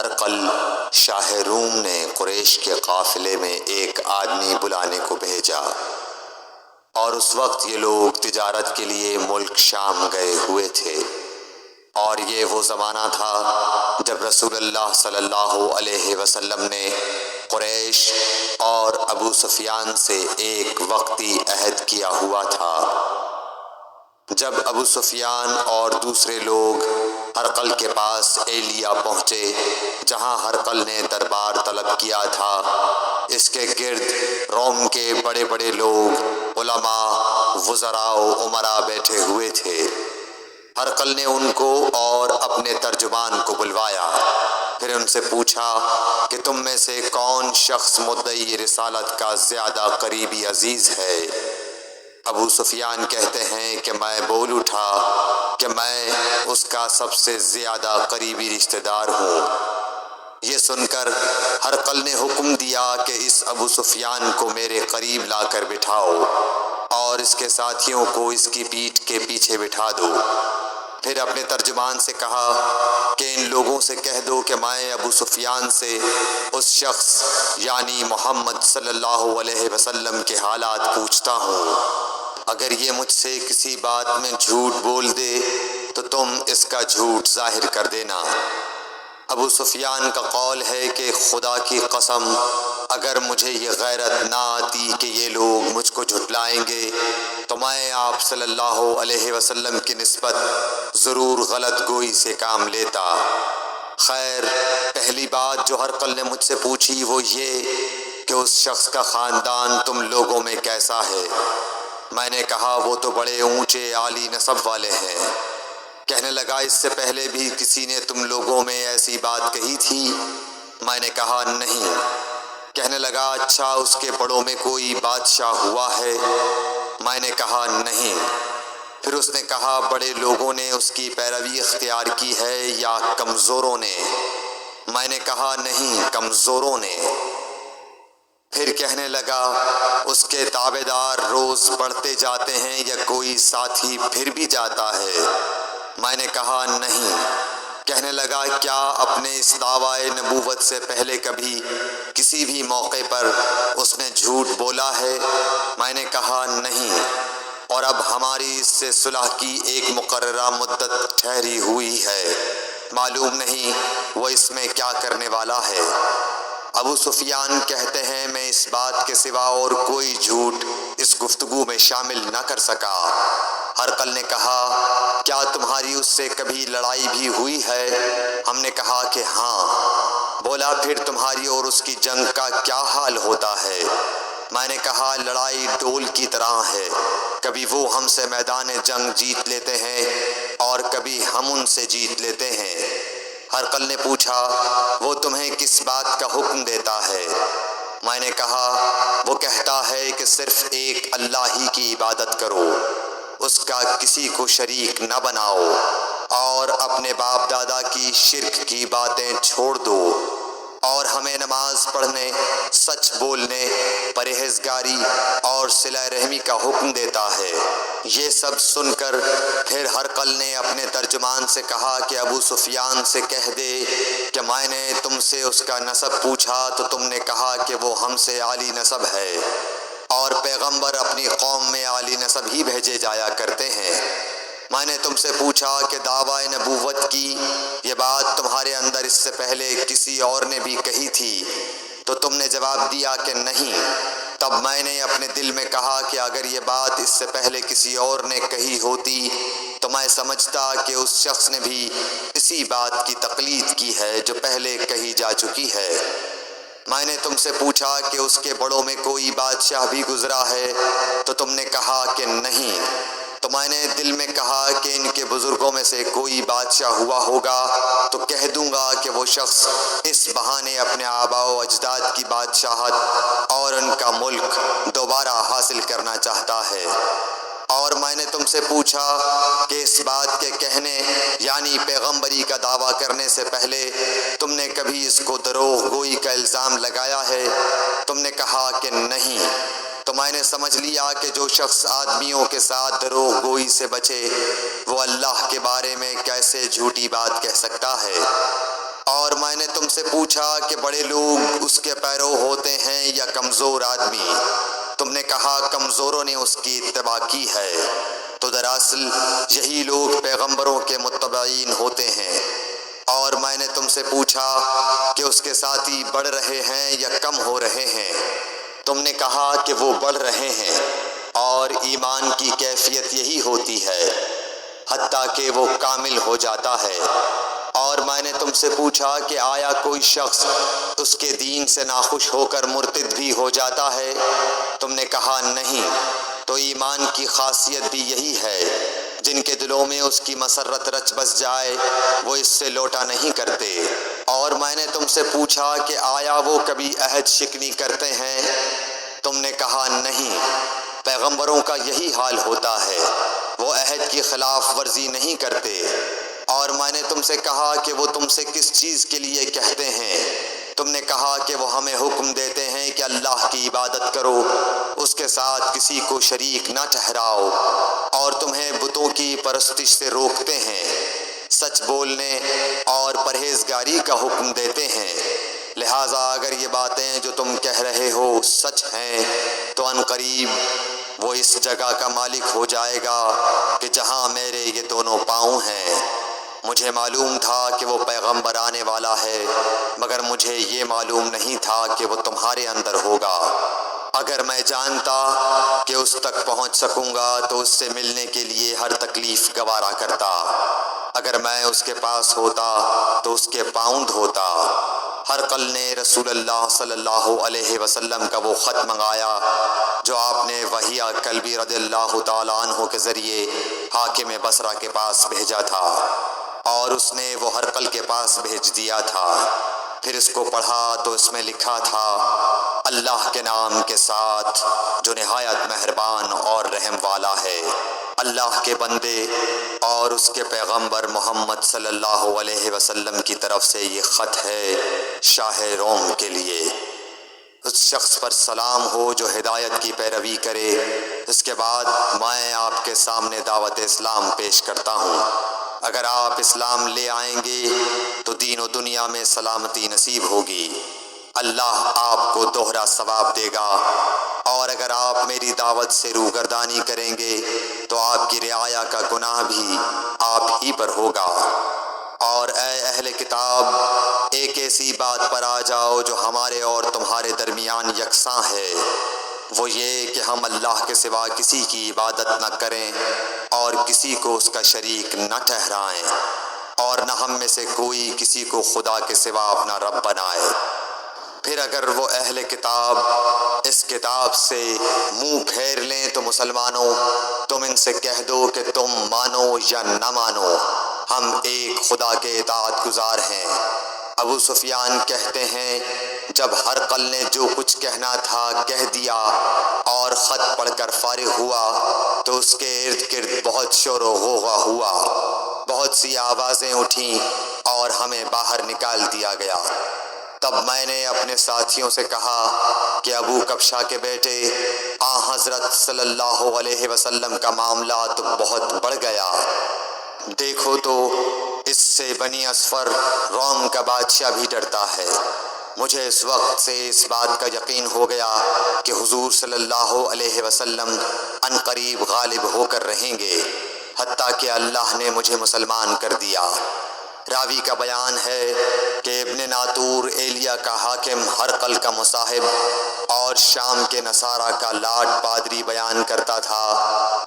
ہرقل شاہ روم نے قریش کے قافلے میں ایک آدمی بلانے کو بھیجا، اور اس وقت یہ لوگ تجارت کے لیے ملک شام گئے ہوئے تھے، اور یہ وہ زمانہ تھا جب رسول اللہ صلی اللہ علیہ وسلم نے قریش اور ابو سفیان سے ایک وقتی عہد کیا ہوا تھا۔ جب ابو سفیان اور دوسرے لوگ ہرقل کے پاس ایلیا پہنچے جہاں ہرقل نے دربار طلب کیا تھا، اس کے گرد روم کے بڑے بڑے لوگ، علماء، وزراء و امراء بیٹھے ہوئے تھے۔ ہرقل نے ان کو اور اپنے ترجمان کو بلوایا، پھر ان سے پوچھا کہ تم میں سے کون شخص مدعی رسالت کا زیادہ قریبی عزیز ہے؟ ابو سفیان کہتے ہیں کہ میں بول اٹھا کہ میں اس کا سب سے زیادہ قریبی رشتہ دار ہوں۔ یہ سن کر ہرقل نے حکم دیا کہ اس ابو سفیان کو میرے قریب لا کر بٹھاؤ اور اس کے ساتھیوں کو اس کی پیٹھ کے پیچھے بٹھا دو۔ پھر اپنے ترجمان سے کہا کہ ان لوگوں سے کہہ دو کہ میں ابو سفیان سے اس شخص یعنی محمد صلی اللہ علیہ وسلم کے حالات پوچھتا ہوں۔ اگر یہ مجھ سے کسی بات میں جھوٹ بول دے تو تم اس کا جھوٹ ظاہر کر دینا۔ ابو سفیان کا قول ہے کہ خدا کی قسم اگر مجھے یہ غیرت نہ آتی کہ یہ لوگ مجھ کو جھٹلائیں گے تو میں آپ صلی اللہ علیہ وسلم کی نسبت ضرور غلط گوئی سے کام لیتا۔ خیر، پہلی بات جو ہرقل نے مجھ سے پوچھی وہ یہ کہ اس شخص کا خاندان تم لوگوں میں کیسا ہے؟ میں نے کہا وہ تو بڑے اونچے عالی نسب والے ہیں۔ کہنے لگا اس سے پہلے بھی کسی نے تم لوگوں میں ایسی بات کہی تھی؟ میں نے کہا نہیں۔ کہنے لگا اچھا اس کے بڑوں میں کوئی بادشاہ ہوا ہے؟ میں نے کہا نہیں۔ پھر اس نے کہا بڑے لوگوں نے اس کی پیروی اختیار کی ہے یا کمزوروں نے؟ میں نے کہا نہیں، کمزوروں نے۔ پھر کہنے لگا اس کے تابعدار روز بڑھتے جاتے ہیں یا کوئی ساتھی پھر بھی جاتا ہے؟ میں نے کہا نہیں۔ کہنے لگا کیا اپنے اس دعویٰ نبوت سے پہلے کبھی کسی بھی موقع پر اس نے جھوٹ بولا ہے؟ میں نے کہا نہیں، اور اب ہماری اس سے صلح کی ایک مقررہ مدت ٹھہری ہوئی ہے، معلوم نہیں وہ اس میں کیا کرنے والا ہے۔ ابو سفیان کہتے ہیں میں اس بات کے سوا اور کوئی جھوٹ اس گفتگو میں شامل نہ کر سکا۔ ہرقل نے کہا کیا تمہاری اس سے کبھی لڑائی بھی ہوئی ہے؟ ہم نے کہا کہ ہاں۔ بولا پھر تمہاری اور اس کی جنگ کا کیا حال ہوتا ہے؟ میں نے کہا لڑائی ڈول کی طرح ہے، کبھی وہ ہم سے میدان جنگ جیت لیتے ہیں اور کبھی ہم ان سے جیت لیتے ہیں۔ ہرقل نے پوچھا وہ تمہیں کس بات کا حکم دیتا ہے؟ میں نے کہا وہ کہتا ہے کہ صرف ایک اللہ ہی کی عبادت کرو، اس کا کسی کو شریک نہ بناؤ، اور اپنے باپ دادا کی شرک کی باتیں چھوڑ دو، اور ہمیں نماز پڑھنے، سچ بولنے، پرہیزگاری اور صلہ رحمی کا حکم دیتا ہے۔ یہ سب سن کر پھر ہرقل نے اپنے ترجمان سے کہا کہ ابو سفیان سے کہہ دے کہ میں نے تم سے اس کا نسب پوچھا تو تم نے کہا کہ وہ ہم سے عالی نسب ہے، اور پیغمبر اپنی قوم میں عالی نسب ہی بھیجے جایا کرتے ہیں۔ میں نے تم سے پوچھا کہ دعویٰ نبوت کی یہ بات تمہارے اندر اس سے پہلے کسی اور نے بھی کہی تھی تو تم نے جواب دیا کہ نہیں۔ تب میں نے اپنے دل میں کہا کہ اگر یہ بات اس سے پہلے کسی اور نے کہی ہوتی تو میں سمجھتا کہ اس شخص نے بھی اسی بات کی تقلید کی ہے جو پہلے کہی جا چکی ہے۔ میں نے تم سے پوچھا کہ اس کے بڑوں میں کوئی بادشاہ بھی گزرا ہے تو تم نے کہا کہ نہیں۔ تو میں نے دل میں کہا کہ ان کے بزرگوں میں سے کوئی بادشاہ ہوا ہوگا تو کہہ دوں گا کہ وہ شخص اس بہانے اپنے آباء و اجداد کی بادشاہت اور ان کا ملک دوبارہ حاصل کرنا چاہتا ہے۔ اور میں نے تم سے پوچھا کہ اس بات کے کہنے یعنی پیغمبری کا دعویٰ کرنے سے پہلے تم نے کبھی اس کو دروغ گوئی کا الزام لگایا ہے؟ تم نے کہا کہ نہیں۔ تو میں نے سمجھ لیا کہ جو شخص آدمیوں کے ساتھ دروغ گوئی سے بچے وہ اللہ کے بارے میں کیسے جھوٹی بات کہہ سکتا ہے۔ اور میں میں نے تم سے پوچھا کہ بڑے لوگ اس کے پیرو ہوتے ہیں یا کمزور آدمی؟ تم نے کہا کمزوروں نے اس کی اتباع کی ہے۔ تو دراصل یہی لوگ پیغمبروں کے متبعین ہوتے ہیں۔ اور میں نے تم سے پوچھا کہ اس کے ساتھی بڑھ رہے ہیں یا کم ہو رہے ہیں؟ تم نے کہا کہ وہ بڑھ رہے ہیں، اور ایمان کی کیفیت یہی ہوتی ہے حتیٰ کہ وہ کامل ہو جاتا ہے۔ اور میں نے تم سے پوچھا کہ آیا کوئی شخص اس کے دین سے ناخوش ہو کر مرتد بھی ہو جاتا ہے؟ تم نے کہا نہیں۔ تو ایمان کی خاصیت بھی یہی ہے، جن کے دلوں میں اس کی مسرت رچ بس جائے وہ اس سے لوٹا نہیں کرتے۔ اور میں نے تم سے پوچھا کہ آیا وہ کبھی عہد شکنی کرتے ہیں؟ تم نے کہا نہیں۔ پیغمبروں کا یہی حال ہوتا ہے، وہ عہد کی خلاف ورزی نہیں کرتے۔ اور میں نے تم سے کہا کہ وہ تم سے کس چیز کے لیے کہتے ہیں؟ تم نے کہا کہ وہ ہمیں حکم دیتے ہیں کہ اللہ کی عبادت کرو، اس کے ساتھ کسی کو شریک نہ ٹھہراؤ، اور تمہیں بتوں کی پرستش سے روکتے ہیں، سچ بولنے اور پرہیزگاری کا حکم دیتے ہیں۔ لہٰذا اگر یہ باتیں جو تم کہہ رہے ہو سچ ہیں تو ان قریب وہ اس جگہ کا مالک ہو جائے گا کہ جہاں میرے یہ دونوں پاؤں ہیں۔ مجھے معلوم تھا کہ وہ پیغمبر آنے والا ہے، مگر مجھے یہ معلوم نہیں تھا کہ وہ تمہارے اندر ہوگا۔ اگر میں جانتا کہ اس تک پہنچ سکوں گا تو اس سے ملنے کے لیے ہر تکلیف گوارا کرتا۔ اگر میں اس کے پاس ہوتا تو اس کے پاؤں دھوتا۔ ہرقل نے رسول اللہ صلی اللہ علیہ وسلم کا وہ خط منگایا جو آپ نے وحیہ کلبی رضی اللہ تعالیٰ عنہ کے ذریعے حاکم بصرہ کے پاس بھیجا تھا، اور اس نے وہ ہرقل کے پاس بھیج دیا تھا۔ پھر اس کو پڑھا تو اس میں لکھا تھا، اللہ کے نام کے ساتھ جو نہایت مہربان اور رحم والا ہے۔ اللہ کے بندے اور اس کے پیغمبر محمد صلی اللہ علیہ وسلم کی طرف سے یہ خط ہے شاہ روم کے لیے۔ اس شخص پر سلام ہو جو ہدایت کی پیروی کرے۔ اس کے بعد میں آپ کے سامنے دعوت اسلام پیش کرتا ہوں۔ اگر آپ اسلام لے آئیں گے تو دین و دنیا میں سلامتی نصیب ہوگی، اللہ آپ کو دوہرا ثواب دے گا، اور اگر آپ میری دعوت سے روگردانی کریں گے تو آپ کی رعایا کا گناہ بھی آپ ہی پر ہوگا۔ اور اے اہل کتاب، ایک ایسی بات پر آ جاؤ جو ہمارے اور تمہارے درمیان یکساں ہے، وہ یہ کہ ہم اللہ کے سوا کسی کی عبادت نہ کریں اور کسی کو اس کا شریک نہ ٹھہرائیں، اور نہ ہم میں سے کوئی کسی کو خدا کے سوا اپنا رب بنائے۔ پھر اگر وہ اہل کتاب اس کتاب سے منہ پھیر لیں تو مسلمانوں، تم ان سے کہہ دو کہ تم مانو یا نہ مانو، ہم ایک خدا کے اطاعت گزار ہیں۔ ابو سفیان کہتے ہیں، جب ہرقل نے جو کچھ کہنا تھا کہہ دیا اور خط پڑھ کر فارغ ہوا تو اس کے ارد گرد بہت شور و غوغا ہوا، بہت سی آوازیں اٹھیں اور ہمیں باہر نکال دیا گیا۔ تب میں نے اپنے ساتھیوں سے کہا کہ ابو کبشہ کے بیٹے حضرت صلی اللہ علیہ وسلم کا معاملہ تو بہت بڑھ گیا۔ دیکھو تو اس سے بنی اصفر روم کا بادشاہ بھی ڈرتا ہے۔ مجھے اس وقت سے اس بات کا یقین ہو گیا کہ حضور صلی اللہ علیہ وسلم ان قریب غالب ہو کر رہیں گے، حتیٰ کہ اللہ نے مجھے مسلمان کر دیا۔ راوی کا بیان ہے کہ ابن ناطور ایلیا کا حاکم ہرقل کا مصاحب اور شام کے نصارہ کا لاٹ پادری بیان کرتا تھا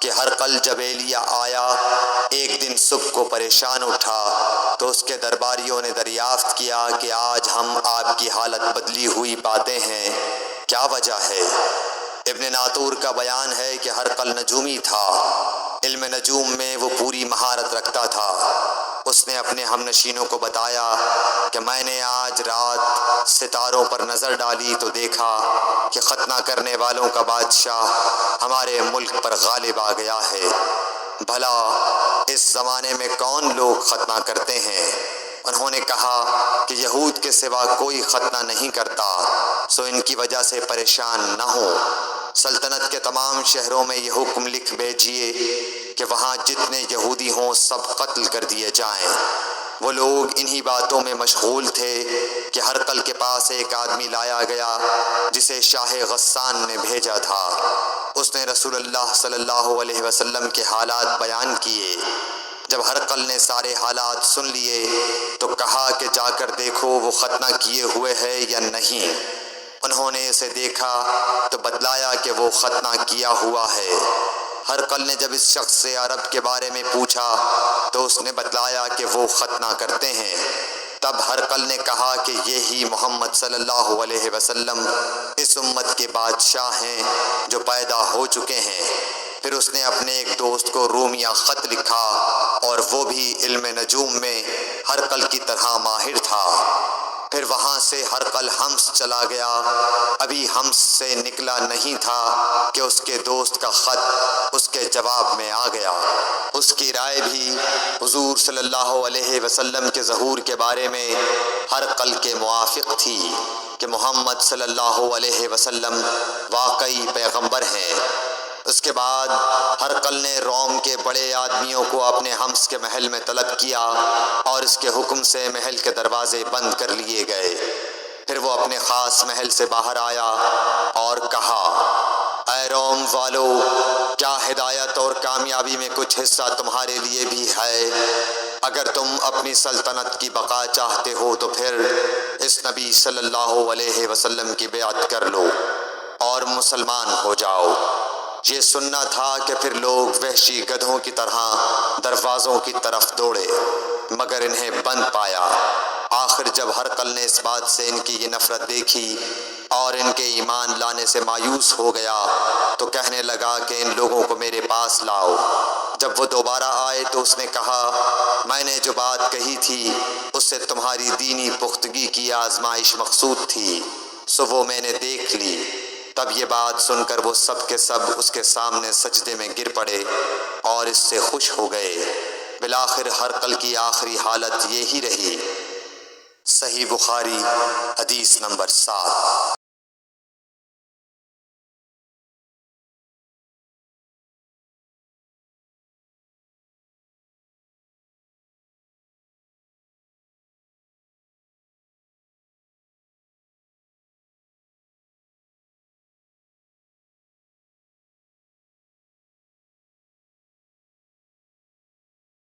کہ ہرقل جب ایلیا آیا ایک دن صبح کو پریشان اٹھا تو اس کے درباریوں نے دریافت کیا کہ آج ہم آپ کی حالت بدلی ہوئی پاتے ہیں، کیا وجہ ہے؟ ابن ناطور کا بیان ہے کہ ہرقل نجومی تھا، علم نجوم میں وہ پوری مہارت رکھتا تھا۔ اس نے اپنے ہم نشینوں کو بتایا کہ میں نے آج رات ستاروں پر نظر ڈالی تو دیکھا کہ ختنہ کرنے والوں کا بادشاہ ہمارے ملک پر غالب آ گیا ہے۔ بھلا اس زمانے میں کون لوگ ختنہ کرتے ہیں؟ انہوں نے کہا کہ یہود کے سوا کوئی ختنہ نہیں کرتا، سو ان کی وجہ سے پریشان نہ ہو۔ سلطنت کے تمام شہروں میں یہ حکم لکھ بھیجیے کہ وہاں جتنے یہودی ہوں سب قتل کر دیے جائیں۔ وہ لوگ انہی باتوں میں مشغول تھے کہ ہرقل کے پاس ایک آدمی لایا گیا جسے شاہ غسان نے بھیجا تھا۔ اس نے رسول اللہ صلی اللہ علیہ وسلم کے حالات بیان کیے۔ جب ہرقل نے سارے حالات سن لیے تو کہا کہ جا کر دیکھو وہ ختنہ کیے ہوئے ہے یا نہیں۔ انہوں نے اسے دیکھا تو بتلایا کہ وہ ختنہ کیا ہوا ہے۔ ہرقل نے جب اس شخص سے عرب کے بارے میں پوچھا تو اس نے بتلایا کہ وہ ختنہ کرتے ہیں۔ تب ہرقل نے کہا کہ یہی محمد صلی اللہ علیہ وسلم اس امت کے بادشاہ ہیں جو پیدا ہو چکے ہیں۔ پھر اس نے اپنے ایک دوست کو رومیہ خط لکھا اور وہ بھی علم نجوم میں ہرقل کی طرح ماہر تھا۔ پھر وہاں سے ہرقل حمص چلا گیا۔ ابھی حمص سے نکلا نہیں تھا کہ اس کے دوست کا خط اس کے جواب میں آ گیا۔ اس کی رائے بھی حضور صلی اللہ علیہ وسلم کے ظہور کے بارے میں ہرقل کے موافق تھی کہ محمد صلی اللہ علیہ وسلم واقعی پیغمبر ہیں۔ اس کے بعد ہرقل نے روم کے بڑے آدمیوں کو اپنے حمص کے محل میں طلب کیا اور اس کے حکم سے محل کے دروازے بند کر لیے گئے۔ پھر وہ اپنے خاص محل سے باہر آیا اور کہا، اے روم والو، کیا ہدایت اور کامیابی میں کچھ حصہ تمہارے لیے بھی ہے؟ اگر تم اپنی سلطنت کی بقا چاہتے ہو تو پھر اس نبی صلی اللہ علیہ وسلم کی بیعت کر لو اور مسلمان ہو جاؤ۔ یہ سننا تھا کہ پھر لوگ وحشی گدھوں کی طرح دروازوں کی طرف دوڑے مگر انہیں بند پایا۔ آخر جب ہرقل نے اس بات سے ان کی یہ نفرت دیکھی اور ان کے ایمان لانے سے مایوس ہو گیا تو کہنے لگا کہ ان لوگوں کو میرے پاس لاؤ۔ جب وہ دوبارہ آئے تو اس نے کہا، میں نے جو بات کہی تھی اس سے تمہاری دینی پختگی کی آزمائش مقصود تھی، سو وہ میں نے دیکھ لی۔ تب یہ بات سن کر وہ سب کے سب اس کے سامنے سجدے میں گر پڑے اور اس سے خوش ہو گئے۔ بالآخر ہرقل کی آخری حالت یہی رہی۔ صحیح بخاری حدیث نمبر 7۔